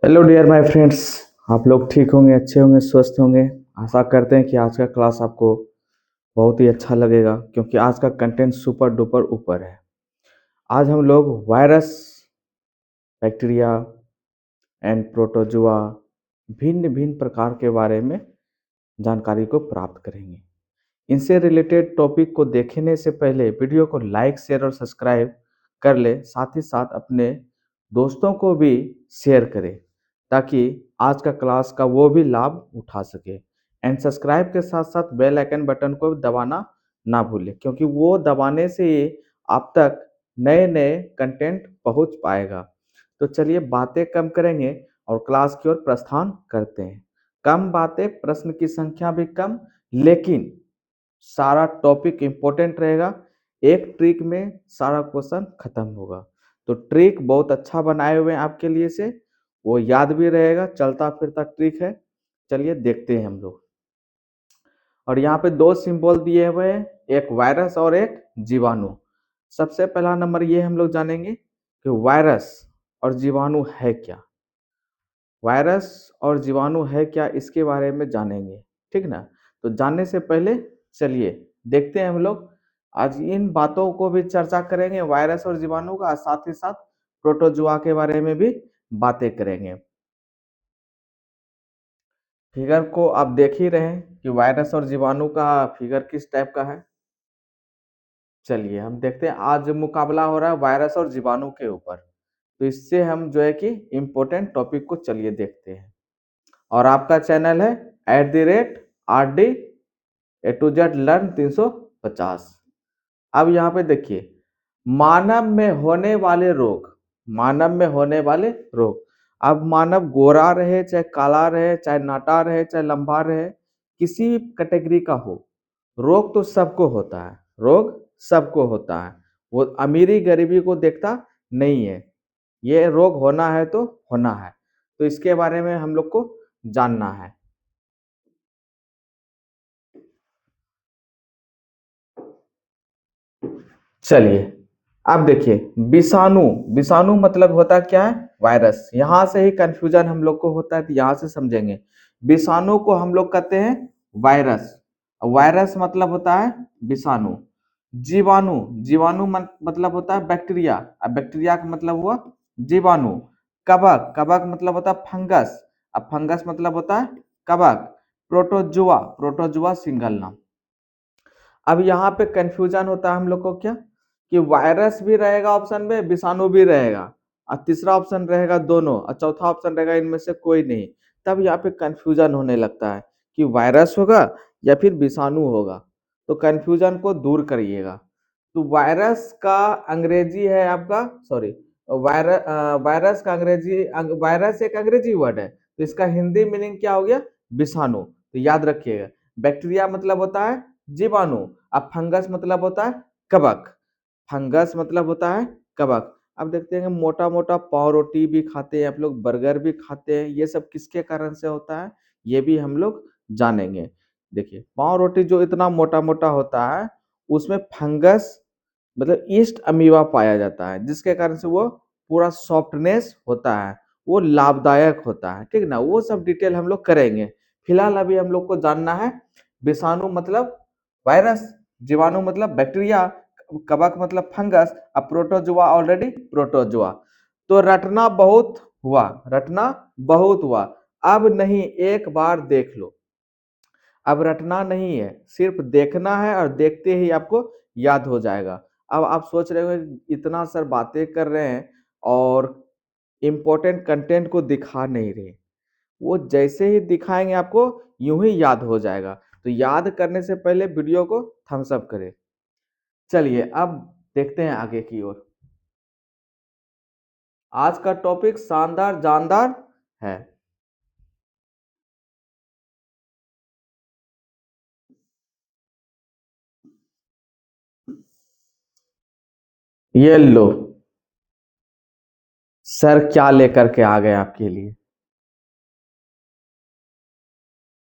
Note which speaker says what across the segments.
Speaker 1: Hello dear my friends. आप लोग ठीक होंगे, अच्छे होंगे, स्वस्थ होंगे। आशा करते हैं कि आज का क्लास आपको बहुत ही अच्छा लगेगा क्योंकि आज का कंटेंट सुपर डुपर ऊपर है। आज हम लोग वायरस, बैक्टीरिया एंड प्रोटोजुआ, भिन्न भिन्न प्रकार के बारे में जानकारी को प्राप्त करेंगे। इनसे रिलेटेड टॉपिक को देखने से पहले वीडियो को लाइक, शेयर और सब्सक्राइब कर ले, साथ ही साथ अपने दोस्तों को भी शेयर करें ताकि आज का क्लास का वो भी लाभ उठा सके। एंड सब्सक्राइब के साथ साथ बेल आइकन बटन को दबाना ना भूलें क्योंकि वो दबाने से ही आप तक नए नए कंटेंट पहुंच पाएगा। तो चलिए बातें कम करेंगे और क्लास की ओर प्रस्थान करते हैं। कम बातें, प्रश्न की संख्या भी कम, लेकिन सारा टॉपिक इंपॉर्टेंट रहेगा। एक ट्रिक में सारा क्वेश्चन खत्म होगा। तो ट्रिक बहुत अच्छा बनाए हुए हैं आपके लिए से, वो याद भी रहेगा, चलता फिरता ट्रिक है। चलिए देखते हैं हम लोग। और यहाँ पे दो सिंबल दिए हुए हैं, एक वायरस और एक जीवाणु। सबसे पहला नंबर ये हम लोग जानेंगे कि वायरस और जीवाणु है क्या। वायरस और जीवाणु है क्या, इसके बारे में जानेंगे, ठीक ना। तो जानने से पहले चलिए देखते हैं हम लोग। आज इन बातों को भी चर्चा करेंगे, वायरस और जीवाणु का, साथ ही साथ प्रोटोजुआ के बारे में भी बातें करेंगे। फिगर को आप देख ही रहे हैं कि वायरस और जीवाणु का फिगर किस टाइप का है। चलिए हम देखते हैं। आज मुकाबला हो रहा है वायरस और जीवाणु के ऊपर, तो इससे हम जो है कि इम्पोर्टेंट टॉपिक को चलिए देखते हैं। और आपका चैनल है @RD A to Z learn 350। अब यहाँ पे देखिए, मानव में होने वाले रोग, मानव में होने वाले रोग। अब मानव गोरा रहे, चाहे काला रहे, चाहे नाटा रहे, चाहे लंबा रहे, किसी भी कैटेगरी का हो, रोग तो सबको होता है। रोग सबको होता है, वो अमीरी गरीबी को देखता नहीं है। ये रोग होना है तो होना है, तो इसके बारे में हम लोग को जानना है। चलिए अब देखिए, विषाणु, विषाणु मतलब होता क्या है, वायरस। यहां से ही कंफ्यूजन हम लोग को होता है, तो यहां से समझेंगे। विषाणु को हम लोग कहते हैं वायरस। वायरस मतलब होता है विषाणु। जीवाणु, जीवाणु मतलब होता है बैक्टीरिया। अब बैक्टीरिया का मतलब हुआ जीवाणु। कवक, कवक मतलब होता है फंगस। अब फंगस मतलब होता है कवक। प्रोटोजुआ, प्रोटोजुआ सिंगल नाम। अब यहाँ पे कंफ्यूजन होता है हम लोग को क्या, कि वायरस भी रहेगा ऑप्शन में, विषाणु भी रहेगा, और तीसरा ऑप्शन रहेगा दोनों, और चौथा ऑप्शन रहेगा इनमें से कोई नहीं। तब यहाँ पे कंफ्यूजन होने लगता है कि वायरस होगा या फिर विषाणु होगा। तो कंफ्यूजन को दूर करिएगा। तो वायरस का अंग्रेजी है आपका, सॉरी, वायरस का अंग्रेजी, वायरस एक अंग्रेजी वर्ड है, तो इसका हिंदी मीनिंग क्या हो गया, विषाणु। तो याद रखिएगा। बैक्टीरिया मतलब होता है जीवाणु। अब फंगस मतलब होता है कवक। फंगस मतलब होता है कवक। अब देखते हैं, मोटा मोटा पाव रोटी भी खाते हैं आप लोग, बर्गर भी खाते हैं, ये सब किसके कारण से होता है, ये भी हम लोग जानेंगे। देखिए, पाव रोटी जो इतना मोटा मोटा होता है, उसमें फंगस मतलब ईस्ट अमीबा पाया जाता है, जिसके कारण से वो पूरा सॉफ्टनेस होता है, वो लाभदायक होता है, ठीक ना। वो सब डिटेल हम लोग करेंगे। फिलहाल अभी हम लोग को जानना है विषाणु मतलब वायरस, जीवाणु मतलब बैक्टीरिया, कवक मतलब फंगस, अब प्रोटोजुआ ऑलरेडी प्रोटोजुआ। तो रटना बहुत हुआ, रटना बहुत हुआ। अब नहीं, एक बार देख लो। अब रटना नहीं है, सिर्फ देखना है, और देखते ही आपको याद हो जाएगा। अब आप सोच रहे हो इतना सर बातें कर रहे हैं और इम्पोर्टेंट कंटेंट को दिखा नहीं रहे। वो जैसे ही दिखाएंगे आपको यूं ही याद हो जाएगा। तो याद करने से पहले वीडियो को थम्स अप करें। चलिए अब देखते हैं आगे की ओर। आज का टॉपिक शानदार जानदार है। ये लो सर, क्या लेकर के आ गए आपके लिए।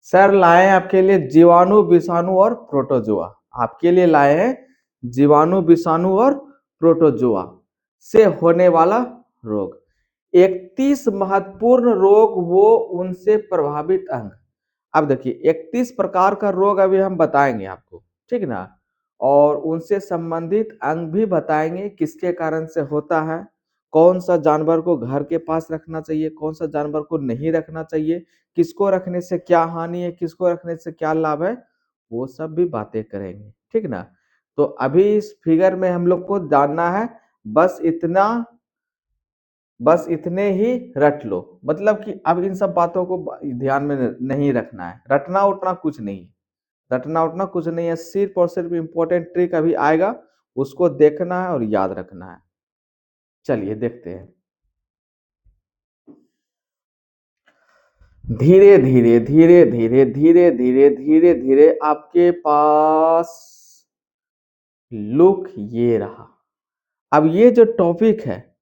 Speaker 1: सर लाए हैं आपके लिए जीवाणु, विषाणु और प्रोटोजुआ। आपके लिए लाए हैं जीवाणु, विषाणु और प्रोटोजुआ से होने वाला रोग। 31 महत्वपूर्ण रोग वो उनसे प्रभावित अंग। अब देखिए 31 प्रकार का रोग अभी हम बताएंगे आपको, ठीक ना, और उनसे संबंधित अंग भी बताएंगे किसके कारण से होता है, कौन सा जानवर को घर के पास रखना चाहिए, कौन सा जानवर को नहीं रखना चाहिए, किसको रखने से क्या हानि है, किसको रखने से क्या लाभ है, वो सब भी बातें करेंगे, ठीक ना। तो अभी इस फिगर में हम लोग को जानना है, बस इतना, बस इतने ही रट लो, मतलब कि अब इन सब बातों को ध्यान में नहीं रखना है, रटना उठना कुछ नहीं है, रटना उठना कुछ नहीं है, सिर्फ और सिर्फ इंपॉर्टेंट ट्रिक अभी आएगा, उसको देखना है और याद रखना है। चलिए देखते हैं। धीरे धीरे धीरे धीरे धीरे धीरे धीरे धीरे आपके पास लुक ये रहा। अब ये जो टॉपिक है,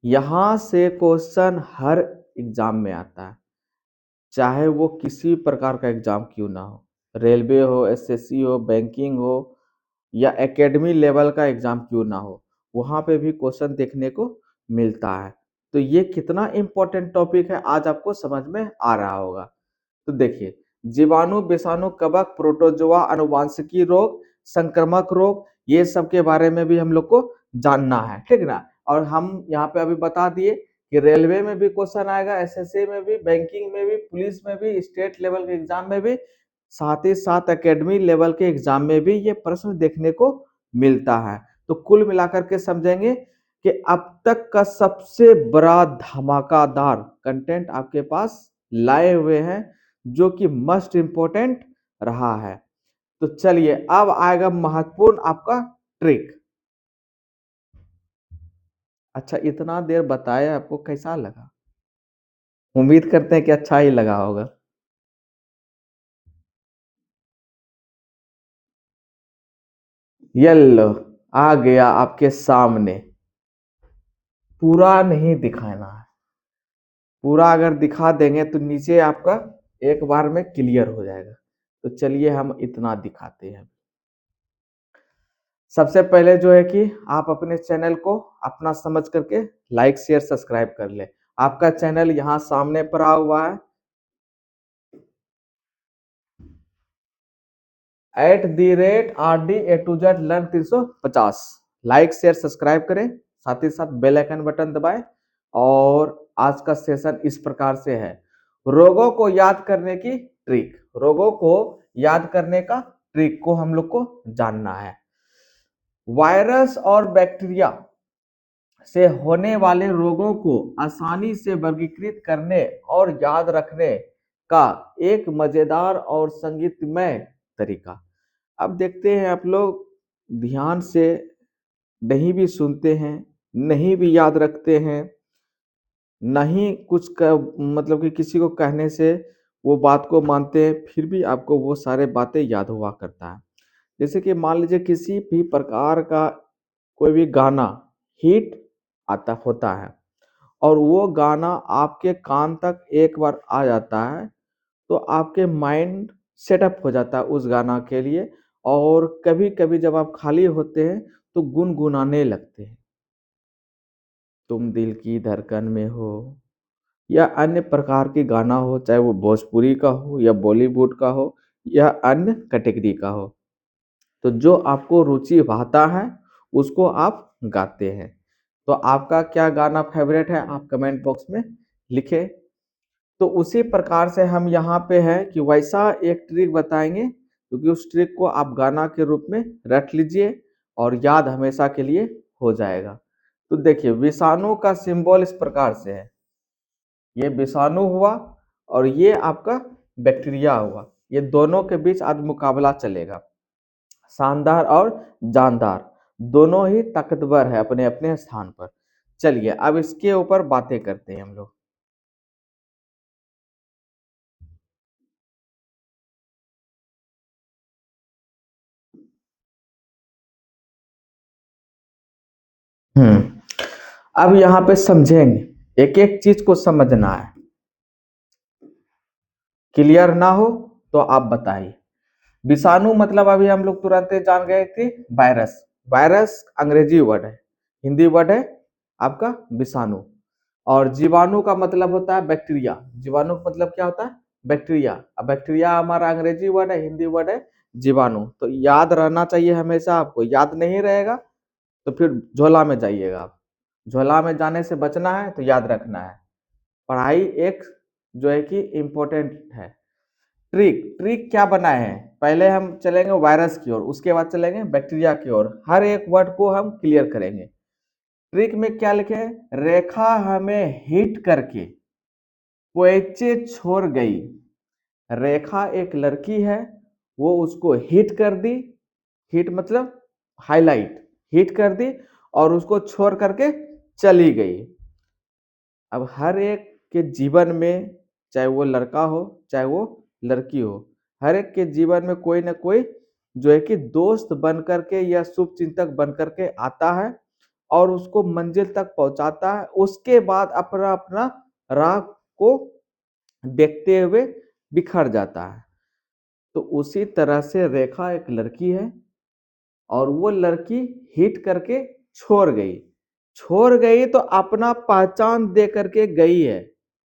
Speaker 1: यहां से क्वेश्चन हर एग्जाम में आता है, चाहे वो किसी प्रकार का एग्जाम क्यों ना हो, रेलवे हो, एसएससी हो, बैंकिंग हो, या एकेडमी लेवल का एग्जाम क्यों ना हो, वहां पे भी क्वेश्चन देखने को मिलता है। तो ये कितना इंपॉर्टेंट टॉपिक है आज आपको समझ में आ रहा होगा। तो देखिए, जीवाणु, विषाणु, कवक, प्रोटोजोआ, अनुवांशिकी रोग, संक्रमक रोग, ये सब के बारे में भी हम लोग को जानना है, ठीक ना। और हम यहाँ पे अभी बता दिए कि रेलवे में भी क्वेश्चन आएगा, एसएससी में भी, बैंकिंग में भी, पुलिस में भी, स्टेट लेवल के एग्जाम में भी, साथ ही साथ एकेडमी लेवल के एग्जाम में भी ये प्रश्न देखने को मिलता है। तो कुल मिलाकर के समझेंगे कि अब तक का सबसे बड़ा धमाकादार कंटेंट आपके पास लाए हुए हैं, जो कि मस्ट इंपॉर्टेंट रहा है। तो चलिए अब आएगा महत्वपूर्ण आपका ट्रिक। अच्छा, इतना देर बताया, आपको कैसा लगा? उम्मीद करते हैं कि अच्छा ही लगा होगा। येलो आ गया आपके सामने। पूरा नहीं दिखाना है, पूरा अगर दिखा देंगे तो नीचे आपका एक बार में क्लियर हो जाएगा। तो चलिए हम इतना दिखाते हैं। सबसे पहले जो है कि आप अपने चैनल को अपना समझ करके लाइक शेयर सब्सक्राइब कर ले। आपका चैनल यहाँ सामने पर आ हुआ है, @RD A to Z Learn 350। Like share subscribe करें, साथ ही साथ बेल आइकन बटन दबाएं। और आज का सेशन इस प्रकार से है, रोगों को याद करने की ट्रिक, रोगों को याद करने का ट्रिक को हम लोग को जानना है। वायरस और बैक्टीरिया से होने वाले रोगों को आसानी से वर्गीकृत करने और याद रखने का एक मजेदार और संगीतमय तरीका। अब देखते हैं, आप लोग ध्यान से नहीं भी सुनते हैं, नहीं भी याद रखते हैं, नहीं कुछ का मतलब कि किसी को कहने से वो बात को मानते हैं, फिर भी आपको वो सारे बातें याद हुआ करता है। जैसे कि मान लीजिए किसी भी प्रकार का कोई भी गाना हिट आता होता है, और वो गाना आपके कान तक एक बार आ जाता है, तो आपके माइंड सेटअप हो जाता है उस गाना के लिए, और कभी-कभी जब आप खाली होते हैं तो गुनगुनाने लगते हैं। तुम दिल की धड़कन में हो, या अन्य प्रकार के गाना हो, चाहे वो भोजपुरी का हो या बॉलीवुड का हो या अन्य कैटेगरी का हो, तो जो आपको रुचि भाता है उसको आप गाते हैं। तो आपका क्या गाना फेवरेट है, आप कमेंट बॉक्स में लिखें। तो उसी प्रकार से हम यहाँ पे है कि वैसा एक ट्रिक बताएंगे, क्योंकि उस ट्रिक को आप गाना के रूप में रट लीजिए और याद हमेशा के लिए हो जाएगा। तो देखिए, विषाणु का सिंबल इस प्रकार से है, ये विषाणु हुआ और ये आपका बैक्टीरिया हुआ, ये दोनों के बीच आज मुकाबला चलेगा। शानदार और जानदार दोनों ही ताकतवर है अपने अपने स्थान पर। चलिए अब इसके ऊपर बातें करते हैं हम लोग। अब यहाँ पे समझेंगे, एक एक चीज को समझना है। क्लियर ना हो तो आप बताइए। विषाणु मतलब अभी हम लोग तुरंत जान गए कि वायरस, वायरस अंग्रेजी वर्ड है, हिंदी वर्ड है आपका विषाणु। और जीवाणु का मतलब होता है बैक्टीरिया। जीवाणु का मतलब क्या होता है? बैक्टीरिया। अब बैक्टीरिया हमारा अंग्रेजी वर्ड है, हिंदी वर्ड है जीवाणु। तो याद रहना चाहिए हमेशा आपको। याद नहीं रहेगा तो फिर झोला में जाइएगा आप। झोला में जाने से बचना है तो याद रखना है। पढ़ाई एक जो है कि इम्पोर्टेंट है। ट्रिक ट्रिक क्या बनाए हैं? पहले हम चलेंगे वायरस की ओर, उसके बाद चलेंगे बैक्टीरिया की ओर। हर एक वर्ड को हम क्लियर करेंगे। ट्रिक में क्या लिखे हैं? रेखा हमें हिट करके कोयचे छोड़ गई। रेखा एक लड़की है, वो उसको हिट कर दी। हिट मतलब हाईलाइट, हिट कर दी और उसको छोड़ करके चली गई। अब हर एक के जीवन में, चाहे वो लड़का हो चाहे वो लड़की हो, हर एक के जीवन में कोई ना कोई जो है कि दोस्त बन करके या शुभ चिंतक बन करके आता है और उसको मंजिल तक पहुंचाता है। उसके बाद अपना अपना राह को देखते हुए बिखर जाता है। तो उसी तरह से रेखा एक लड़की है और वो लड़की हिट करके छोड़ गई। छोड़ गई तो अपना पहचान दे करके गई है।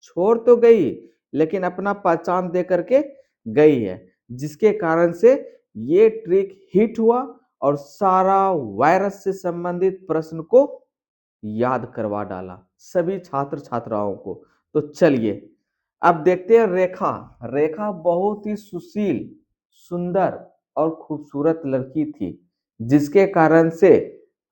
Speaker 1: छोड़ तो गई लेकिन अपना पहचान दे करके गई है, जिसके कारण से ये ट्रिक हिट हुआ और सारा वायरस से संबंधित प्रश्न को याद करवा डाला सभी छात्र छात्राओं को। तो चलिए अब देखते हैं रेखा। रेखा बहुत ही सुशील, सुंदर और खूबसूरत लड़की थी, जिसके कारण से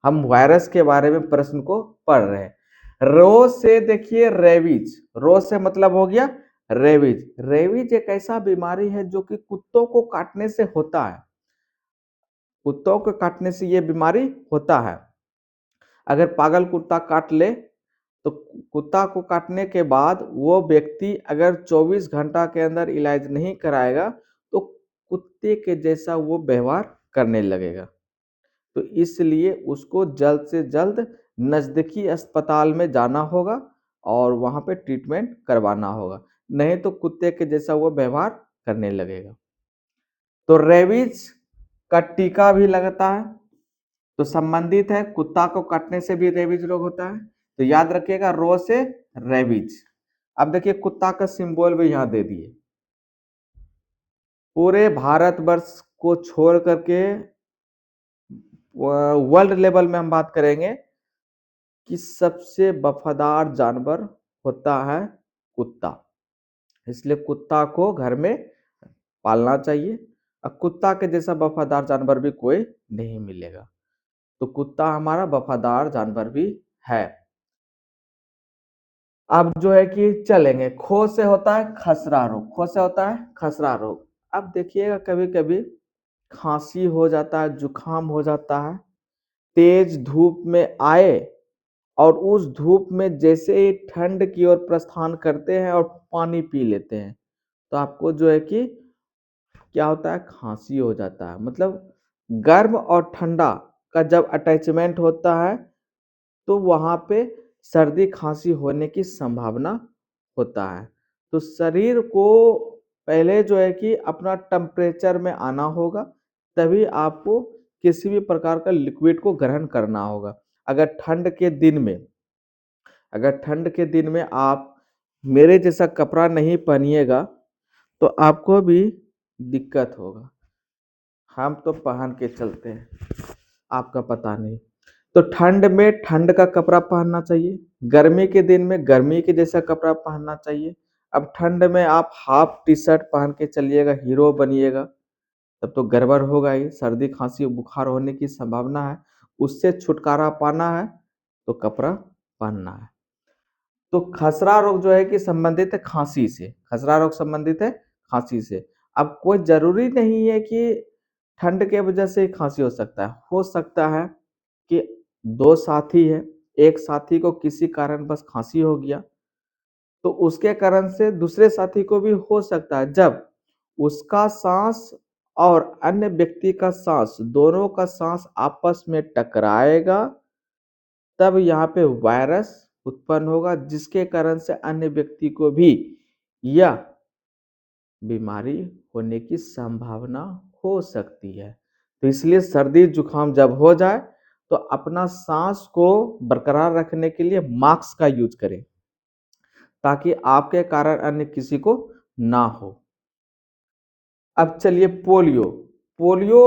Speaker 1: हम वायरस के बारे में प्रश्न को पढ़ रहे हैं। रो से देखिए रेबीज। रो से मतलब हो गया रेबीज। रेबीज एक ऐसा बीमारी है जो कि कुत्तों को काटने से होता है। कुत्तों को काटने से ये बीमारी होता है। अगर पागल कुत्ता काट ले तो कुत्ता को काटने के बाद वो व्यक्ति अगर 24 घंटा के अंदर इलाज नहीं कराएगा तो कुत्ते के जैसा वो व्यवहार करने लगेगा। तो इसलिए उसको जल्द से जल्द नज़दीकी अस्पताल में जाना होगा और वहाँ पे ट्रीटमेंट करवाना होगा, नहीं तो कुत्ते के जैसा वो व्यवहार करने लगेगा। तो रेबीज का टीका भी लगता है, तो संबंधित है। कुत्ता को काटने से भी रेबीज रोग होता है। तो याद रखिएगा रो से रेबीज। अब देखिए कुत्ता का सिंबल भी यहाँ दे दिए। पूरे भारतवर्ष को छोड़ करके वर्ल्ड लेवल में हम बात करेंगे कि सबसे वफादार जानवर होता है कुत्ता। इसलिए कुत्ता को घर में पालना चाहिए। अब कुत्ता के जैसा वफादार जानवर भी कोई नहीं मिलेगा। तो कुत्ता हमारा वफादार जानवर भी है। अब जो है कि चलेंगे, खो से होता है खसरा रोग। खो से होता है खसरा रोग। अब देखिएगा कभी कभी खांसी हो जाता है, जुकाम हो जाता है, तेज धूप में आए और उस धूप में जैसे ही ठंड की ओर प्रस्थान करते हैं और पानी पी लेते हैं तो आपको जो है कि क्या होता है? खांसी हो जाता है। मतलब गर्म और ठंडा का जब अटैचमेंट होता है तो वहाँ पे सर्दी खांसी होने की संभावना होता है। तो शरीर को पहले जो है कि अपना टेम्परेचर में आना होगा, तभी आपको किसी भी प्रकार का लिक्विड को ग्रहण करना होगा। अगर ठंड के दिन में अगर ठंड के दिन में आप मेरे जैसा कपड़ा नहीं पहनिएगा तो आपको भी दिक्कत होगा। हम तो पहन के चलते हैं, आपका पता नहीं। तो ठंड में ठंड का कपड़ा पहनना चाहिए, गर्मी के दिन में गर्मी के जैसा कपड़ा पहनना चाहिए। अब ठंड में आप हाफ टी शर्ट पहन के चलिएगा, हीरो बनिएगा, तब तो गड़बड़ होगा ही। सर्दी खांसी बुखार होने की संभावना है। उससे छुटकारा पाना है तो कपड़ा पहनना है। तो खसरा रोग जो है कि संबंधित है खांसी से। खसरा रोग संबंधित है खांसी से। अब कोई जरूरी नहीं है कि ठंड के वजह से ही खांसी हो सकता है। हो सकता है कि दो साथी है, एक साथी को किसी कारण बस खांसी हो गया तो उसके कारण से दूसरे साथी को भी हो सकता है। जब उसका सांस और अन्य व्यक्ति का सांस, दोनों का सांस आपस में टकराएगा, तब यहाँ पे वायरस उत्पन्न होगा, जिसके कारण से अन्य व्यक्ति को भी यह बीमारी होने की संभावना हो सकती है। तो इसलिए सर्दी जुकाम जब हो जाए तो अपना सांस को बरकरार रखने के लिए मास्क का यूज करें। ताकि आपके कारण अन्य किसी को ना हो। अब चलिए पोलियो। पोलियो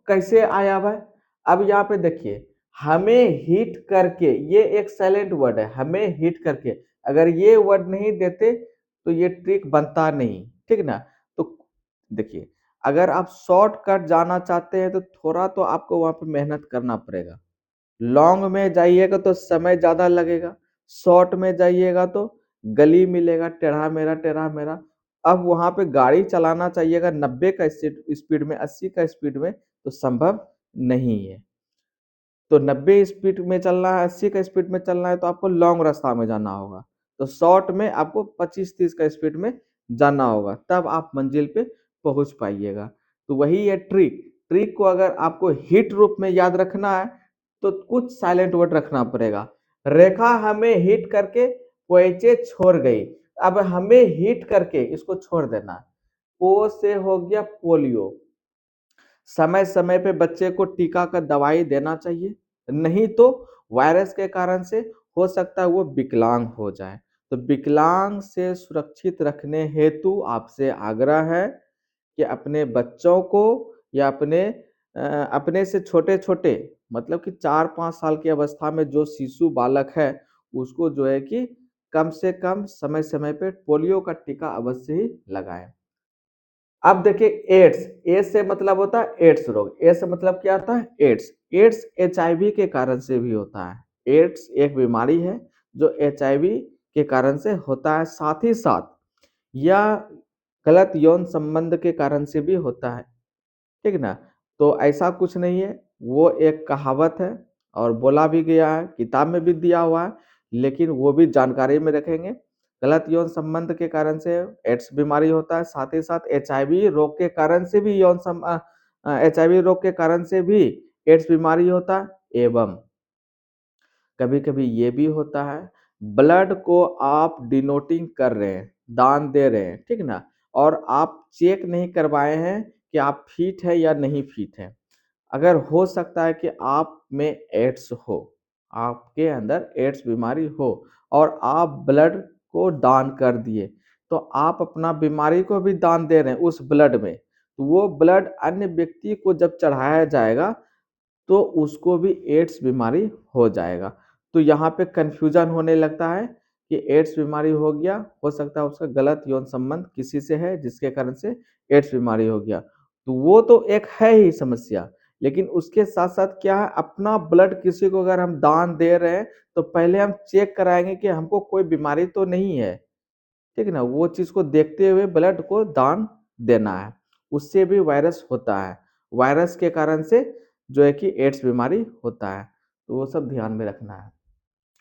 Speaker 1: कैसे आया भाई? अब यहाँ पे देखिए, हमें हिट करके, ये एक साइलेंट वर्ड है, हमें हिट करके, अगर ये वर्ड नहीं देते तो ये ट्रिक बनता नहीं, ठीक ना? तो देखिए, अगर आप शॉर्टकट जाना चाहते हैं तो थोड़ा तो आपको वहां पे मेहनत करना पड़ेगा। लॉन्ग में जाइएगा तो समय ज्यादा लगेगा, शॉर्ट में जाइएगा तो गली मिलेगा, टेढ़ा मेढ़ा। अब वहां पे गाड़ी चलाना चाहिएगा 90 का स्पीड में, 80 का स्पीड में, तो संभव नहीं है। तो 90 स्पीड में चलना है, 80 का स्पीड में चलना है तो आपको लॉन्ग रास्ता में जाना होगा। तो शॉर्ट में आपको 25-30 का स्पीड में जाना होगा, तब आप मंजिल पे पहुंच पाइएगा। तो वही है ट्रिक। ट्रिक को अगर आपको हिट रूप में याद रखना है तो कुछ साइलेंट वर्ड रखना पड़ेगा। रेखा हमें हिट करके पोइचे छोड़ गई। अब हमें हिट करके इसको छोड़ देना है। पो से हो गया पोलियो। समय समय पे बच्चे को टीका का दवाई देना चाहिए, नहीं तो वायरस के कारण से हो सकता है वो विकलांग हो जाए। तो विकलांग से सुरक्षित रखने हेतु आपसे आग्रह है कि अपने बच्चों को या अपने से छोटे-छोटे, मतलब कि 4-5 साल की अवस्था में जो शिशु बालक है, उसको जो है कि कम से कम समय-समय पे पोलियो का टीका अवश्य ही लगाएँ। अब देखिए एड्स, ए से मतलब होता है एड्स रोग, ए से मतलब क्या होता है? एड्स। एड्स एचआईवी के कारण से भी होता है। एड्स एक बीमारी है जो एचआईवी के कारण से होता है, साथ ही साथ यह गलत यौन संबंध के कारण से भी होता है, ठीक ना? तो ऐसा कुछ नहीं है, वो एक कहावत है और बोला भी गया है, किताब में भी दिया हुआ है, लेकिन वो भी जानकारी में रखेंगे। गलत यौन संबंध के कारण से एड्स बीमारी होता है, साथ ही साथ एचआईवी रोग के कारण से भी एचआईवी रोग के कारण से भी एड्स बीमारी होता है, एवं कभी-कभी ये भी होता है, ब्लड को आप डिनोटिंग कर रहे हैं, दान दे रहे हैं, ठीक ना? और आप चेक नहीं करवाए हैं कि आप फिट है या नहीं फिट है। अगर हो सकता है कि आप में एड्स हो, आपके अंदर एड्स बीमारी हो और आप ब्लड को दान कर दिए, तो आप अपना बीमारी को भी दान दे रहे हैं उस ब्लड में। तो वो ब्लड अन्य व्यक्ति को जब चढ़ाया जाएगा तो उसको भी एड्स बीमारी हो जाएगा। तो यहाँ पे कन्फ्यूज़न होने लगता है कि एड्स बीमारी हो गया, हो सकता है उसका गलत यौन संबंध किसी से है जिसके कारण से एड्स बीमारी हो गया। तो वो तो एक है ही समस्या, लेकिन उसके साथ-साथ क्या है, अपना ब्लड किसी को अगर हम दान दे रहे हैं, तो पहले हम चेक कराएँगे कि हमको कोई बीमारी तो नहीं है। ठीक है ना? वो चीज़ को देखते हुए ब्लड को दान देना है, उससे भी वायरस होता है। वायरस के कारण से जो है कि एड्स बीमारी होता है, तो वो सब ध्यान में रखना है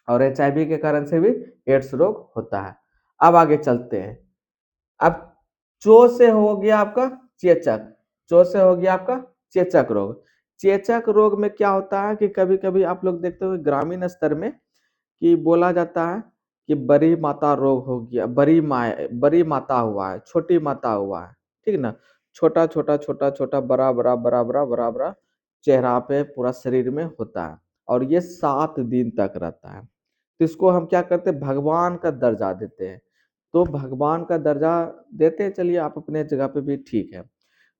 Speaker 1: और एचआईवी के कारण से भी एड्स रोग होता है। अब आगे चलते हैं। अब चो से हो गया आपका चेचक, चो से हो गया आपका चेचक रोग। चेचक रोग में क्या होता है कि कभी-कभी आप लोग देखते होंगे ग्रामीण स्तर में कि बोला जाता है कि बड़ी माता रोग हो गया, बड़ी माता हुआ है, छोटी माता हुआ है, ठीक ना? छोटा-छोटा, छोटा-छोटा, बड़ा-बड़ा, बड़ा-बड़ा, बड़ा-बड़ा चेहरा पे पूरा शरीर में होता है और ये 7 दिन तक रहता है। तो इसको हम क्या करते हैं, भगवान का दर्जा देते हैं। तो भगवान का दर्जा देते हैं, चलिए आप अपने जगह पे भी ठीक है।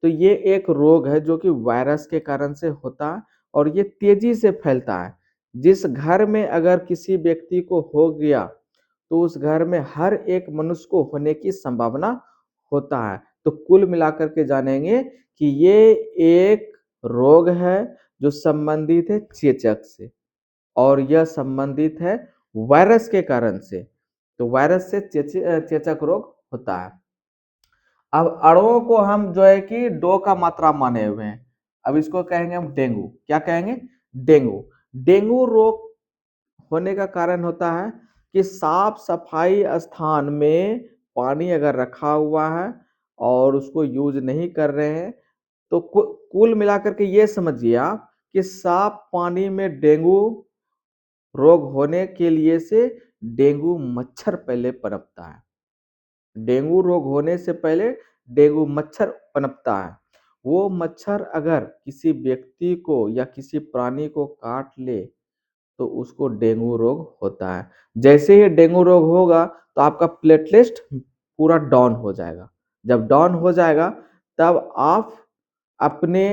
Speaker 1: तो ये एक रोग है जो कि वायरस के कारण से होता है और ये तेज़ी से फैलता है। जिस घर में अगर किसी व्यक्ति को हो गया, तो उस घर में हर एक मनुष्य को होने की संभावना होता है। तो कुल मिलाकर के जानेंगे कि ये एक रोग है जो संबंधित है चेचक से और यह संबंधित है वायरस के कारण से। तो वायरस से चेचक रोग होता है। अब अणुओं को हम जो है कि 2 का मात्रा माने हुए हैं। अब इसको कहेंगे हम डेंगू। क्या कहेंगे? डेंगू। डेंगू रोग होने का कारण होता है कि साफ-सफाई स्थान में पानी अगर रखा हुआ है और उसको यूज़ नहीं कर रहे हैं, तो कुल मिलाकर के ये समझिए आप कि साफ पानी में डेंगू रोग होने के लिए से डेंगू मच्छर पहले पनपता है। डेंगू रोग होने से पहले डेंगू मच्छर पनपता है। वो मच्छर अगर किसी व्यक्ति को या किसी प्राणी को काट ले, तो उसको डेंगू रोग होता है। जैसे ही डेंगू रोग होगा, तो आपका प्लेटलेट पूरा डाउन हो जाएगा। जब डाउन हो जाएगा तब आप अपने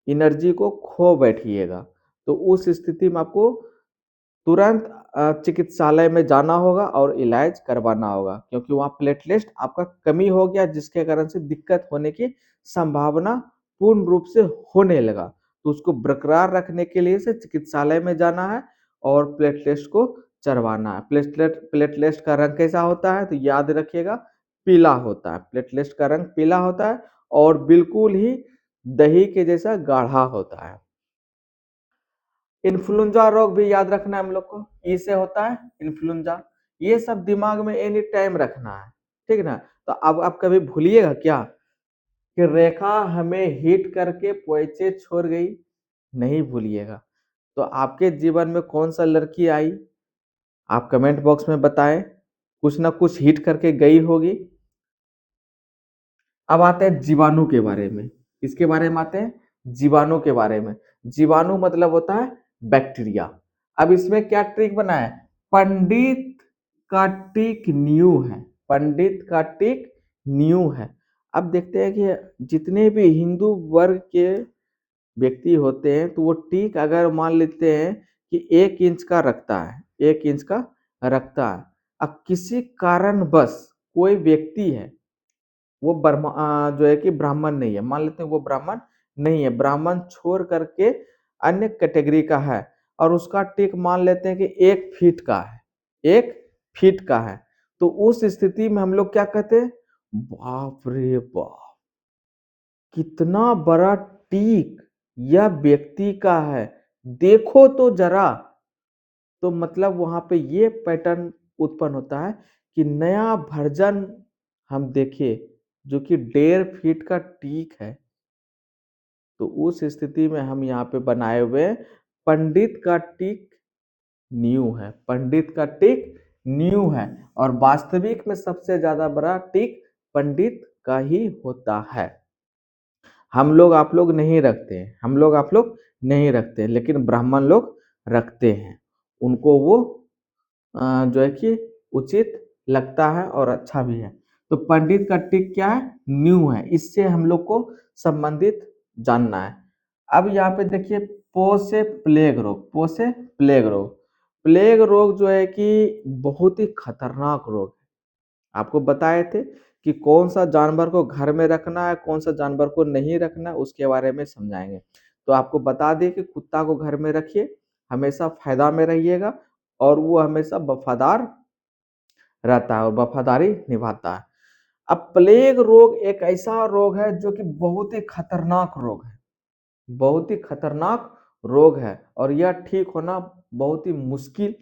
Speaker 1: एनर्जी को खो बैठिएगा। तो उस स्थिति में आपको तुरंत चिकित्सालय में जाना होगा और इलाज करवाना होगा, क्योंकि वहाँ प्लेटलेट आपका कमी हो गया, जिसके कारण से दिक्कत होने की संभावना पूर्ण रूप से होने लगा। तो उसको बरकरार रखने के लिए से चिकित्सालय में जाना है और प्लेटलेट्स को चढ़वाना है। प्लेटलेट्स का रंग कैसा होता है तो याद रखिएगा, पीला होता है। प्लेटलेट्स का रंग पीला होता है और बिल्कुल ही दही के जैसा गाढ़ा होता है। इन्फ्लुएंजा रोग भी याद रखना है हम लोग को, ई से होता है इन्फ्लुएंजा। ये सब दिमाग में एनी टाइम रखना है, ठीक ना। तो अब आप कभी भूलिएगा क्या कि रेखा हमें हिट करके पोइचे छोड़ गई, नहीं भूलिएगा। तो आपके जीवन में कौन सा लड़की आई, आप कमेंट बॉक्स में बताएं, कुछ ना कुछ हिट करके गई होगी। अब आते हैं जीवाणु के बारे में, इसके बारे में आते हैं जीवाणु के बारे में। जीवाणु मतलब होता है बैक्टीरिया। अब इसमें क्या ट्रिक बना है, पंडित का टिक न्यू है, पंडित का टिक न्यू है। अब देखते हैं कि जितने भी हिंदू वर्ग के व्यक्ति होते हैं तो वो टिक अगर मान लेते हैं कि 1 इंच का रखता है, 1 इंच का रखता है। अब किसी कारणवश कोई व्यक्ति है, वो जो है कि ब्राह्मण नहीं है, मान लेते हैं वो ब्राह्मण नहीं है, ब्राह्मण छोड़ करके अन्य कैटेगरी का है और उसका टिक मान लेते हैं कि 1 फीट का है, 1 फीट का है। तो उस स्थिति में हम लोग क्या कहते हैं, बाप रे बाप, कितना बड़ा टिक यह व्यक्ति का है, देखो तो जरा। तो मतलब वहां पे ये पैटर्न उत्पन्न होता है कि नया वर्जन हम देखें जो कि 1.5 फीट का टीक है। तो उस स्थिति में हम यहाँ पे बनाए हुए पंडित का टिक न्यू है, पंडित का टिक न्यू है। और वास्तविक में सबसे ज्यादा बड़ा टिक पंडित का ही होता है। हम लोग आप लोग नहीं रखते हैं, हम लोग आप लोग नहीं रखते हैं, लेकिन ब्राह्मण लोग रखते हैं। उनको वो जो है कि उचित लगता है और अच्छा भी है। तो पंडित का टिक क्या है, न्यू है। इससे हम लोग को संबंधित जानना है। अब यहाँ पे देखिए, पो से प्लेग रोग, पो से प्लेग रोग। प्लेग रोग जो है कि बहुत ही खतरनाक रोग है। आपको बताए थे कि कौन सा जानवर को घर में रखना है, कौन सा जानवर को नहीं रखना है, उसके बारे में समझाएंगे। तो आपको बता दें कि कुत्ता को घर में रखिए, हमेशा फायदा में रहिएगा और वो हमेशा वफादार रहता है और वफादारी निभाता है। अब प्लेग रोग एक ऐसा रोग है जो कि बहुत ही खतरनाक रोग है, बहुत ही खतरनाक रोग है और यह ठीक होना बहुत ही मुश्किल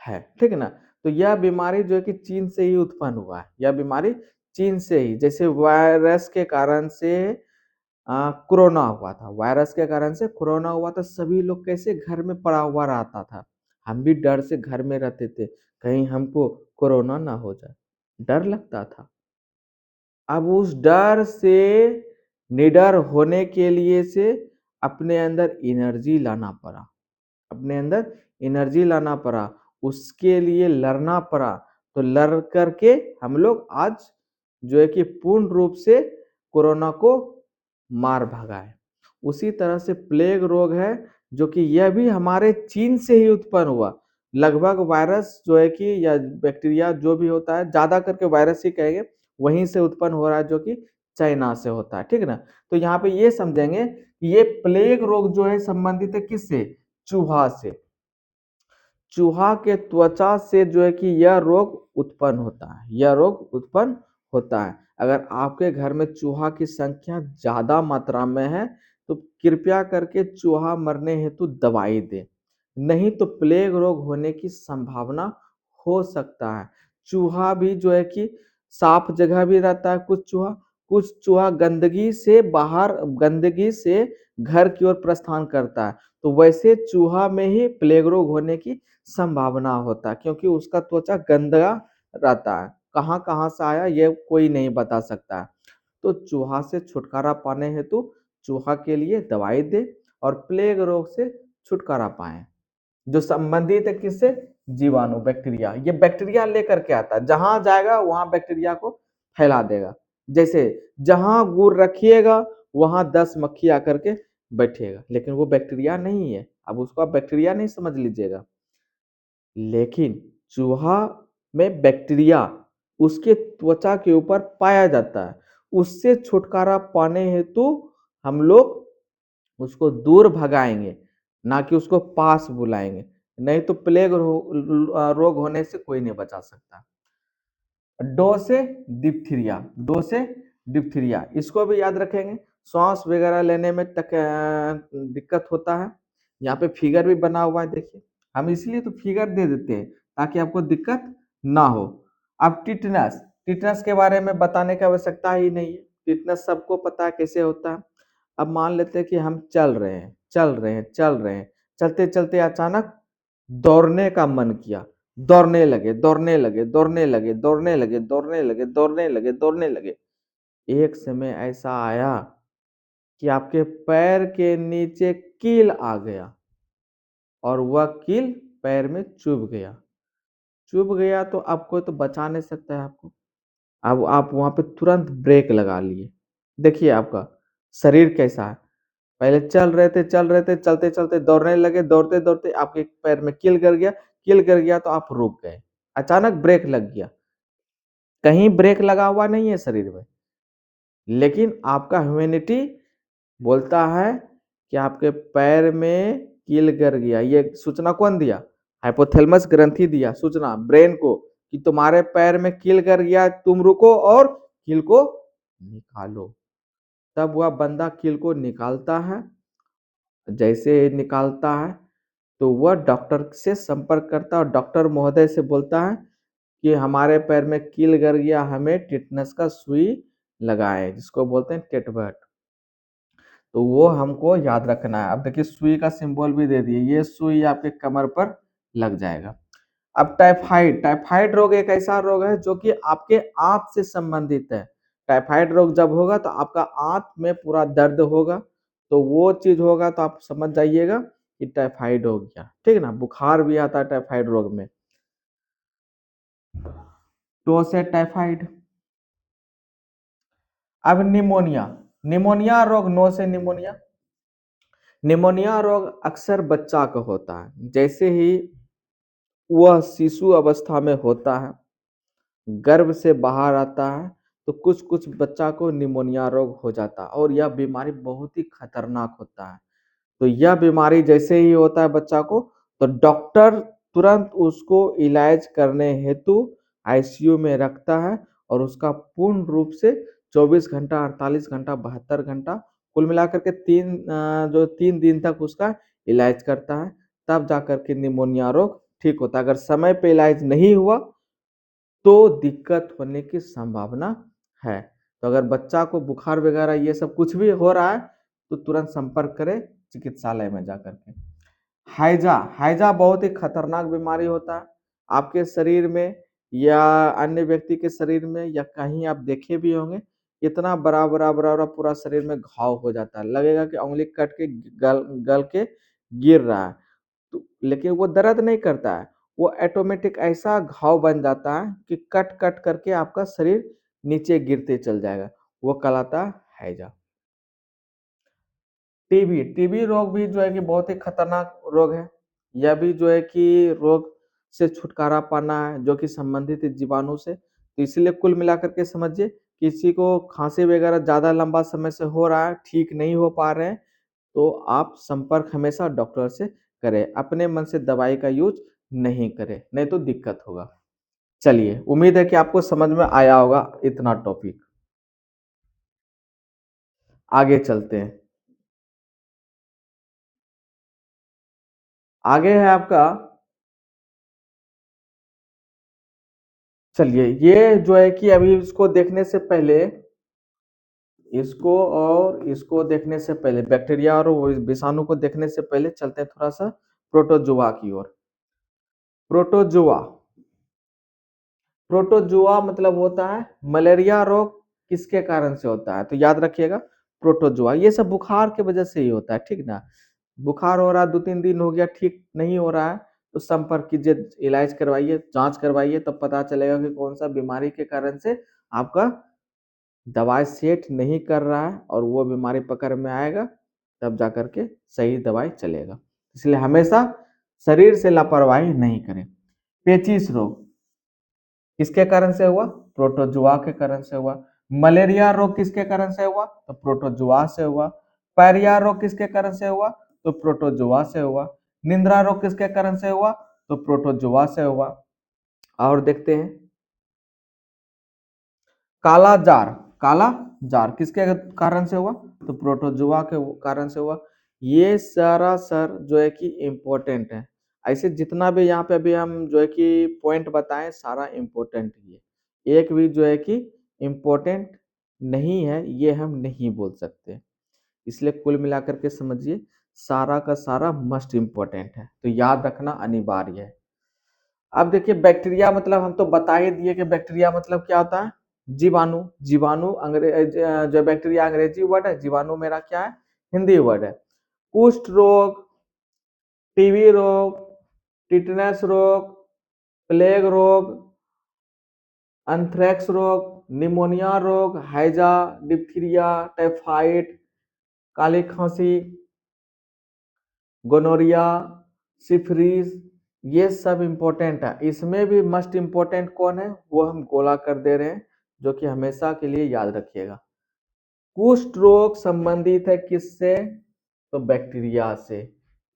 Speaker 1: है, ठीक है ना। तो यह बीमारी जो है कि चीन से ही उत्पन्न हुआ है, यह बीमारी चीन से ही, जैसे वायरस के कारण से कोरोना हुआ था, वायरस के कारण से कोरोना हुआ था, सभी लोग कैसे घर में पड़ा हुआ रहता था। हम भी डर से घर में रहते थे, कहीं हमको कोरोना ना हो जाए, डर लगता था। अब उस डर से निडर होने के लिए से अपने अंदर एनर्जी लाना पड़ा, अपने अंदर एनर्जी लाना पड़ा, उसके लिए लड़ना पड़ा। तो लड़ करके हम लोग आज जो है कि पूर्ण रूप से कोरोना को मार भगाए। उसी तरह से प्लेग रोग है जो कि यह भी हमारे चीन से ही उत्पन्न हुआ। लगभग वायरस जो है कि या बैक्टीरिया जो भी होता है, ज्यादा करके वायरस ही कहेंगे, वहीं से उत्पन्न हो रहा है जो कि चाइना से होता है, ठीक है ना। तो यहाँ पे ये समझेंगे कि ये प्लेग रोग जो है संबंधित है किससे, चूहा से। चूहा के त्वचा से जो है कि यह रोग उत्पन्न होता है, यह रोग उत्पन्न होता है। अगर आपके घर में चूहा की संख्या ज्यादा मात्रा में है तो कृपया करके चूहा मरने हेतु दवाई दें, नहीं तो प्लेग रोग होने की संभावना हो सकता है। चूहा भी जो है कि साफ जगह भी रहता है, कुछ चूहा गंदगी से बाहर, गंदगी से घर की ओर प्रस्थान करता है। तो वैसे चूहा में ही प्लेग रोग होने की संभावना होता है, क्योंकि उसका त्वचा गंदा रहता है। कहाँ कहाँ से आया ये कोई नहीं बता सकता है। तो चूहा से छुटकारा पाने हेतु चूहा के लिए दवाई दे और प्लेग रोग से छुटकारा पाएं, जो संबंधित है किससे, जीवाणु, बैक्टीरिया, ये बैक्टीरिया लेकर के आता है, जहां जाएगा वहां बैक्टीरिया को फैला देगा। जैसे जहां गुड़ रखिएगा वहां 10 मक्खी आकर के बैठेगा, लेकिन वो बैक्टीरिया नहीं है, अब उसको आप बैक्टीरिया नहीं समझ लीजिएगा। लेकिन चूहा में बैक्टीरिया उसके त्वचा के ऊपर पाया जाता है, उससे छुटकारा पाने हेतु हम लोग उसको दूर भगाएंगे, ना कि उसको पास बुलाएंगे। नहीं तो प्लेग रोग होने से कोई नहीं बचा सकता। डो से डिप्थीरिया, डो से डिप्थीरिया, इसको भी याद रखेंगे। सांस वगैरह लेने में दिक्कत होता है। यहाँ पे फिगर भी बना हुआ है, देखिए। हम इसलिए तो फिगर दे देते हैं ताकि आपको दिक्कत ना हो। अब टिटनस, टिटनस के बारे में बताने की आवश्यकता ही नहीं है, टिटनस सबको पता है कैसे होता है। अब मान लेते हैं कि हम चल रहे हैं, चल रहे हैं, चल रहे हैं, चलते चलते अचानक दौड़ने का मन किया, दौड़ने लगे, दौड़ने लगे, दौड़ने लगे, दौड़ने लगे, दौड़ने लगे, दौड़ने लगे, दौड़ने लगे। एक समय ऐसा आया कि आपके पैर के नीचे कील आ गया और वह कील पैर में चुभ गया। चुभ गया तो आपको तो बचा नहीं सकता है आपको। अब आप वहां पे तुरंत ब्रेक लगा लिए। देखिए आपका शरीर कैसा है, पहले चल रहे थे, चल रहे थे, चलते चलते दौड़ने लगे, दौड़ते दौड़ते आपके पैर में कील गिर गया, कील गिर गया तो आप रुक गए, अचानक ब्रेक लग गया। कहीं ब्रेक लगा हुआ नहीं है शरीर में, लेकिन आपका ह्यूमैनिटी बोलता है कि आपके पैर में कील गिर गया। ये सूचना कौन दिया? हाइपोथैलेमस ग्रंथि दिया सूचना ब्रेन को कि तुम्हारे पैर में कील गिर गया, तुम रुको और कील को निकालो। तब वह बंदा कील को निकालता है। जैसे निकालता है तो वह डॉक्टर से संपर्क करता है और डॉक्टर महोदय से बोलता है कि हमारे पैर में कील गिर गया, हमें टिटनस का सुई लगाएं, जिसको बोलते हैं टेटबट। तो वो हमको याद रखना है। अब देखिए सुई का सिंबल भी दे दिए, ये सुई आपके कमर पर लग जाएगा। अब टाइफाइड, टाइफाइड रोग एक ऐसा रोग है जो कि आपके आंत से संबंधित है। टाइफाइड रोग जब होगा तो आपका आंत में पूरा दर्द होगा, तो वो चीज होगा तो आप समझ जाइएगा कि टाइफाइड हो गया, ठीक है ना। बुखार भी आता है टाइफाइड रोग में। तो से टाइफाइड। अब निमोनिया, निमोनिया रोग, नो से निमोनिया। निमोनिया रोग अक्सर बच्चा को होता है, जैसे ही वह शिशु अवस्था में होता है, गर्भ से बाहर आता है, तो कुछ कुछ बच्चा को निमोनिया रोग हो जाता है और यह बीमारी बहुत ही खतरनाक होता है। तो यह बीमारी जैसे ही होता है बच्चा को, तो डॉक्टर तुरंत उसको इलाज करने हेतु आईसीयू में रखता है और उसका पूर्ण रूप से 24 घंटा, 48 घंटा, 72 घंटा, कुल मिलाकर के 3 दिन तक उसका इलाज करता है। तब जाकर के निमोनिया रोग ठीक होता है। अगर समय पे इलाज नहीं हुआ तो दिक्कत होने की संभावना है। तो अगर बच्चा को बुखार वगैरह ये सब कुछ भी हो रहा है तो तुरंत संपर्क करें चिकित्सालय में जाकर के। हैजा, हैजा बहुत ही खतरनाक बीमारी होता है। आपके शरीर में या अन्य व्यक्ति के शरीर में या कहीं आप देखे भी होंगे, इतना बड़ा बड़ा बड़ा बड़ा पूरा शरीर में घाव हो जाता है, लगेगा कि उंगली कट के गल गल के गिर रहा है। तो लेकिन वो दर्द नहीं करता है, वो ऑटोमेटिक ऐसा घाव बन जाता है कि कट कट करके आपका शरीर नीचे गिरते चल जाएगा, वो कहलाता है हैजा। टीबी, टीबी रोग भी जो है कि बहुत ही खतरनाक रोग है। यह भी जो है कि रोग से छुटकारा पाना है जो कि संबंधित है जीवाणु से। तो इसलिए कुल मिलाकर के समझिए, किसी को खांसी वगैरह ज़्यादा लंबा समय से हो रहा है, ठीक नहीं हो पा रहे हैं, तो आप संपर्क हमेशा डॉक्टर से करें। अपने मन से दवाई का यूज़ नहीं करें, नहीं तो दिक्कत होगा। चलिए, उम्मीद है कि आपको समझ में आया होगा इतना टॉपिक। आगे चलते हैं। आगे है आपका, चलिए ये जो है कि अभी इसको देखने से पहले, इसको और इसको देखने से पहले, बैक्टीरिया और विषाणु को देखने से पहले चलते हैं थोड़ा सा प्रोटोजोआ की ओर। प्रोटोजोआ, प्रोटोजोआ मतलब होता है मलेरिया रोग किसके कारण से होता है, तो याद रखिएगा प्रोटोजोआ। ये सब बुखार की वजह से ही होता है, ठीक ना। बुखार हो रहा है, 2-3 दिन हो गया, ठीक नहीं हो रहा है, तो संपर्क कीजिए, इलाज करवाइए, जांच करवाइए, तब पता चलेगा कि कौन सा बीमारी के कारण से आपका दवाई सेट नहीं कर रहा है और वो बीमारी पकड़ में आएगा, तब जा करके सही दवाई चलेगा। इसलिए हमेशा शरीर से लापरवाही नहीं करें। पेचिश रोग किसके कारण से हुआ? प्रोटोजुआ के कारण से हुआ। मलेरिया रोग किसके कारण से हुआ? तो प्रोटोजुआ से हुआ। पायरिया रोग किसके कारण से हुआ? तो प्रोटोजुआ से हुआ। निंद्रा रोग किसके कारण से हुआ? तो प्रोटोजुआ से हुआ। और देखते हैं काला जार। काला जार किसके कारण से हुआ? तो प्रोटोजुआ के कारण से हुआ। ये सारा सर जो है कि इम्पोर्टेंट है। ऐसे जितना भी यहाँ पे अभी हम जो है कि पॉइंट बताएं, सारा इम्पोर्टेंट ही है। एक भी जो है कि इम्पोर्टेंट नहीं है ये हम नहीं बोल सकते। इसलिए कुल मिलाकर के समझिए, सारा का सारा मस्ट इम्पोर्टेंट है, तो याद रखना अनिवार्य है। अब देखिए बैक्टीरिया मतलब हम तो बता ही दिए कि बैक्टीरिया मतलब क्या होता है? जीवाणु। जीवाणु अंग्रेज जो बैक्टीरिया अंग्रेजी वर्ड है, जीवाणु मेरा क्या है? हिंदी वर्ड है। कुष्ठ रोग, टीबी रोग, टिटनस रोग, प्लेग रोग, एंथ्रेक्स रोग, निमोनिया रोग, हैजा, डिप्थीरिया, टाइफाइड, काली खांसी, गोनोरिया, सिफिलिस, ये सब इम्पोर्टेंट है। इसमें भी मस्ट इम्पोर्टेंट कौन है वो हम गोला कर दे रहे हैं, जो कि हमेशा के लिए याद रखिएगा। कुष्ठ रोग संबंधित है किससे? तो बैक्टीरिया से।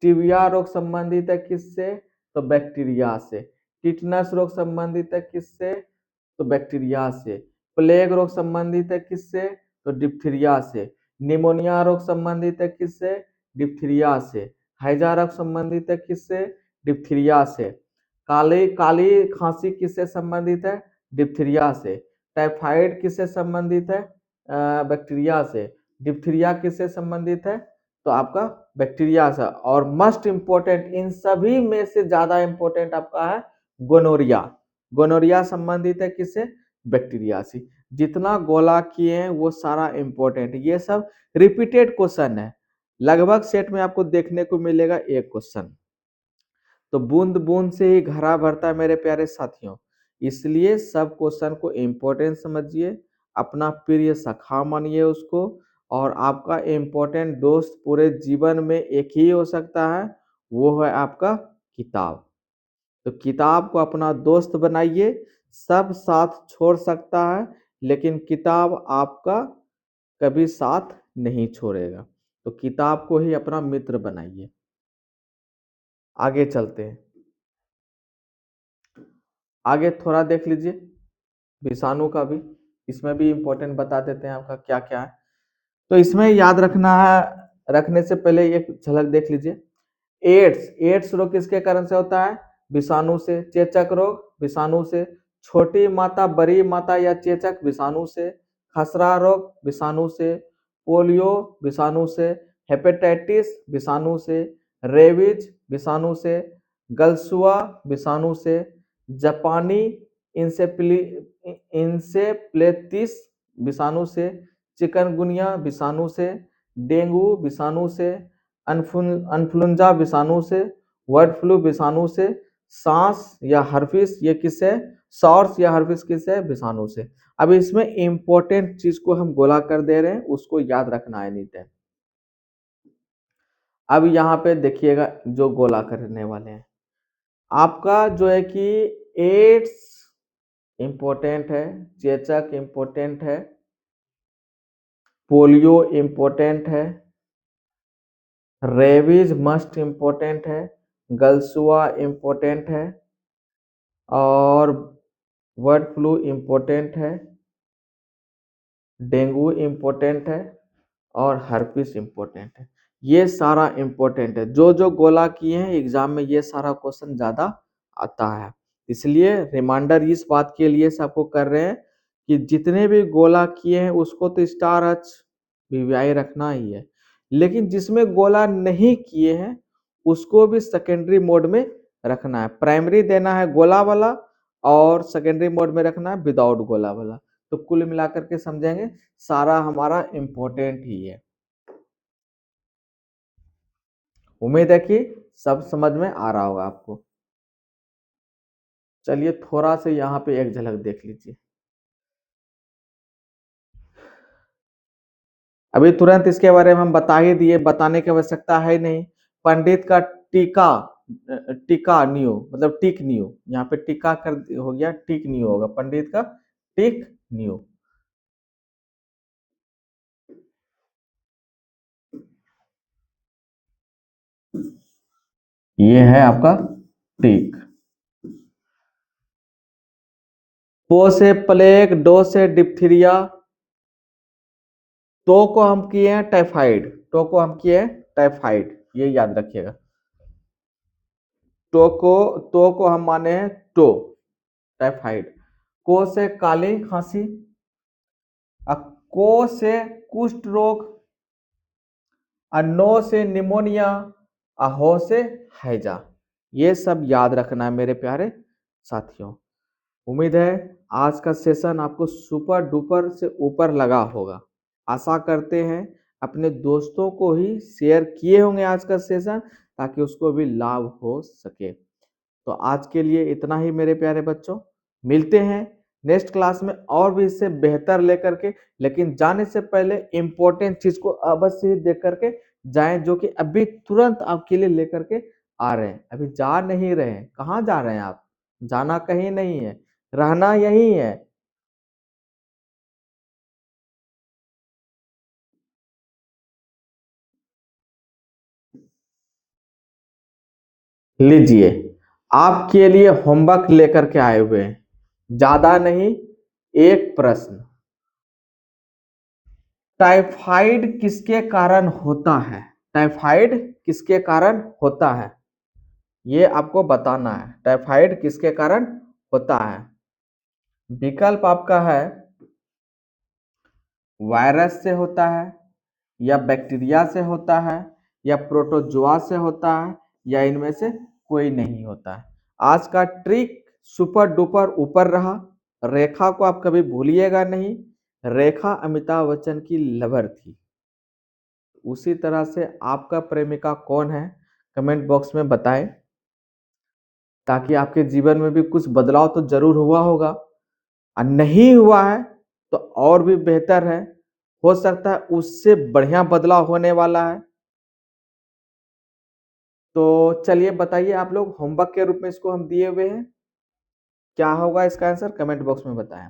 Speaker 1: टीबिया रोग संबंधित है किससे? तो बैक्टीरिया से। टिटनस रोग संबंधित है किससे? तो बैक्टीरिया से। प्लेग रोग संबंधित है किससे? तो डिप्थीरिया से। निमोनिया रोग संबंधित है किससे? डिप्थीरिया से। हैजा रोग संबंधित है किससे? डिप्थीरिया से। काली काली खांसी किससे संबंधित है? डिप्थीरिया से। टाइफाइड किससे संबंधित है? बैक्टीरिया से। डिप्थीरिया किससे संबंधित है? तो आपका बैक्टीरिया से। और मस्ट इम्पोर्टेंट इन सभी में से ज्यादा इंपॉर्टेंट आपका है गोनोरिया। गोनोरिया संबंधित है किससे? बैक्टीरिया से। जितना गोला किए हैं वो सारा इंपॉर्टेंट, ये सब रिपीटेड क्वेश्चन है। लगभग सेट में आपको देखने को मिलेगा एक क्वेश्चन। तो बूंद बूंद से ही घड़ा भरता है मेरे प्यारे साथियों। इसलिए सब क्वेश्चन को इम्पोर्टेंट समझिए, अपना प्रिय सखा मानिए उसको। और आपका इम्पोर्टेंट दोस्त पूरे जीवन में एक ही हो सकता है, वो है आपका किताब। तो किताब को अपना दोस्त बनाइए। सब साथ छोड़ सकता है, लेकिन किताब आपका कभी साथ नहीं छोड़ेगा। तो किताब को ही अपना मित्र बनाइए। आगे चलते हैं। आगे थोड़ा देख लीजिए विषाणु का भी, इसमें भी इम्पोर्टेंट बता देते हैं आपका क्या क्या है। तो इसमें याद रखना है, रखने से पहले एक झलक देख लीजिए। एड्स। एड्स रोग किसके कारण से होता है? विषाणु से। चेचक रोग विषाणु से। छोटी माता, बड़ी माता या चेचक विषाणु से। खसरा रोग विषाणु से। पोलियो विषाणु से। हेपेटाइटिस विषाणु से। रेबीज विषाणु से। गलसुआ विषाणु से। जापानी इंसेप्लेटिस विषाणु से। चिकनगुनिया विषाणु से। डेंगू विषाणु से। अनफ्लुएंजा विषाणु से। बर्ड फ्लू विषाणु से। सांस या हर्पिस ये किससे? सॉर्स या हर्पिस किससे? विषाणु से। अब इसमें इंपॉर्टेंट चीज को हम गोला कर दे रहे हैं, उसको याद रखना है एनी टाइम। अब यहाँ पे देखिएगा जो गोला करने वाले हैं, आपका जो है कि एड्स इंपॉर्टेंट है, चेचक इंपॉर्टेंट है, पोलियो इंपॉर्टेंट है, रेबीज मस्ट इम्पोर्टेंट है, गलसुआ इम्पोर्टेंट है, और बर्ड फ्लू इम्पोर्टेंट है, डेंगू इम्पोर्टेंट है, और हर्पिस इम्पोर्टेंट है। ये सारा इम्पोर्टेंट है। जो जो गोला किए हैं एग्जाम में ये सारा क्वेश्चन ज्यादा आता है। इसलिए रिमाइंडर इस बात के लिए सबको कर रहे हैं कि जितने भी गोला किए हैं उसको तो स्टार एच वीवीआई रखना ही है, लेकिन जिसमें गोला नहीं किए हैं उसको भी सेकेंडरी मोड में रखना है। प्राइमरी देना है गोला वाला और सेकेंडरी मोड में रखना है विदाउट गोला वाला। तो कुल मिलाकर के समझेंगे सारा हमारा इम्पोर्टेंट ही है। उम्मीद है कि सब समझ में आ रहा होगा आपको। चलिए थोड़ा सा यहाँ पे एक झलक देख लीजिए। अभी तुरंत इसके बारे में हम बता ही दिए, बताने की आवश्यकता है नहीं। पंडित का टीका, टीका न्यू मतलब टिक न्यू, यहाँ पे टीका कर हो गया, टिक न्यू होगा, पंडित का टिक न्यू। ये है आपका टिक। पो से प्लेग, डो से डिप्थीरिया, तो को हम किए हैं टाइफाइड, तो को हम किए हैं टाइफाइड, ये याद रखिएगा। तो को हम माने हैं टो, टाइफाइड। को से काली खांसी, को से कुष्ठ रोग, नो से निमोनिया, हो से हैजा। ये सब याद रखना है मेरे प्यारे साथियों। उम्मीद है आज का सेशन आपको सुपर डुपर से ऊपर लगा होगा। आशा करते हैं अपने दोस्तों को ही शेयर किए होंगे आज का सेशन, ताकि उसको भी लाभ हो सके। तो आज के लिए इतना ही मेरे प्यारे बच्चों, मिलते हैं नेक्स्ट क्लास में और भी इससे बेहतर लेकर के। लेकिन जाने से पहले इंपॉर्टेंट चीज को अवश्य ही देख करके जाएं, जो कि अभी तुरंत आपके लिए लेकर के आ रहे हैं। अभी जा नहीं रहे हैं, कहाँ जा रहे हैं आप? जाना कहीं नहीं है, रहना यही है। लीजिए, आपके लिए होमवर्क लेकर के आए हुए हैं, ज्यादा नहीं, एक प्रश्न। टाइफाइड किसके कारण होता है? टाइफाइड किसके कारण होता है, ये आपको बताना है। टाइफाइड किसके कारण होता है? विकल्प आपका है वायरस से होता है, या बैक्टीरिया से होता है, या प्रोटोजोआ से होता है, या इनमें से कोई नहीं होता है। आज का ट्रिक सुपर डुपर ऊपर रहा। रेखा को आप कभी भूलिएगा नहीं, रेखा अमिताभ बच्चन की लवर थी। उसी तरह से आपका प्रेमिका कौन है, कमेंट बॉक्स में बताएं, ताकि आपके जीवन में भी कुछ बदलाव तो जरूर हुआ होगा, और नहीं हुआ है तो और भी बेहतर है, हो सकता है उससे बढ़िया बदलाव होने वाला है। तो चलिए बताइए, आप लोग होमवर्क के रूप में इसको हम दिए हुए हैं, क्या होगा इसका आंसर कमेंट बॉक्स में बताएं।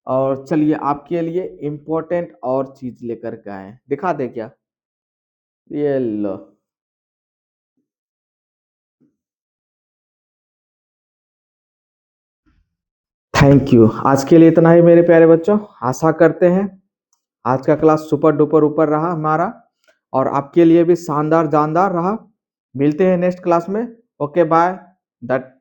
Speaker 1: और चलिए आपके लिए इंपॉर्टेंट और चीज लेकर के आए, दिखा दे क्या? ये लो। थैंक यू, आज के लिए इतना ही मेरे प्यारे बच्चों। आशा करते हैं आज का क्लास सुपर डुपर ऊपर रहा हमारा, और आपके लिए भी शानदार जानदार रहा। मिलते हैं नेक्स्ट क्लास में। Okay bye. दैट